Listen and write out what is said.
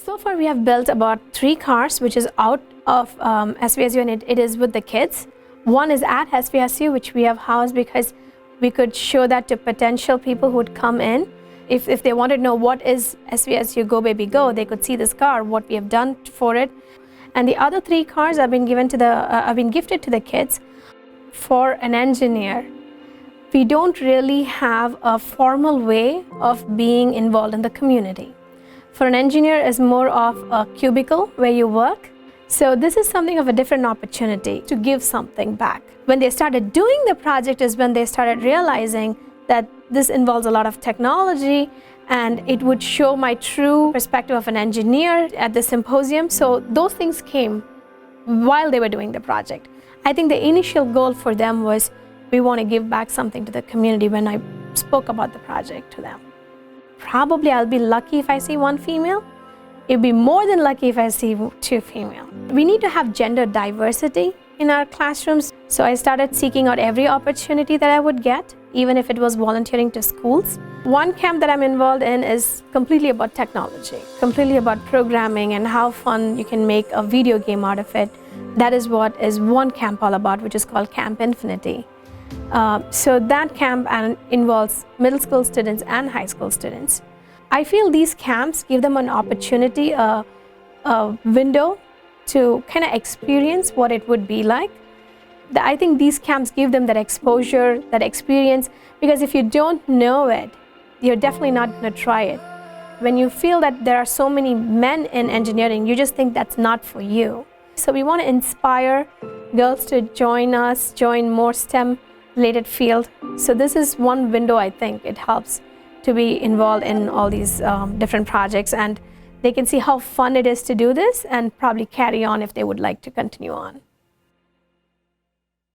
So far we have built about 3 cars, which is out of SVSU, and it is with the kids. One is at SVSU, which we have housed because we could show that to potential people who would come in. If they wanted to know what is SVSU Go Baby Go, they could see this car, what we have done for it. And the other 3 cars have been gifted to the kids. For an engineer, we don't really have a formal way of being involved in the community. For an engineer, it's more of a cubicle where you work. So this is something of a different opportunity to give something back. When they started doing the project is when they started realizing that this involves a lot of technology, and it would show my true perspective of an engineer at the symposium. So those things came while they were doing the project. I think the initial goal for them was, we want to give back something to the community when I spoke about the project to them. Probably I'll be lucky if I see 1 female. It'd be more than lucky if I see 2 female. We need to have gender diversity in our classrooms. So I started seeking out every opportunity that I would get, even if it was volunteering to schools. One camp that I'm involved in is completely about technology, completely about programming and how fun you can make a video game out of it. That is what is one camp all about, which is called Camp Infinity. So that camp involves middle school students and high school students. I feel these camps give them an opportunity, a window to kind of experience what it would be like. I think these camps give them that exposure, that experience, because if you don't know it, you're definitely not going to try it. When you feel that there are so many men in engineering, you just think that's not for you. So we want to inspire girls to join us, join more STEM-related field. So this is one window, I think. It helps to be involved in all these different projects, and they can see how fun it is to do this and probably carry on if they would like to continue on.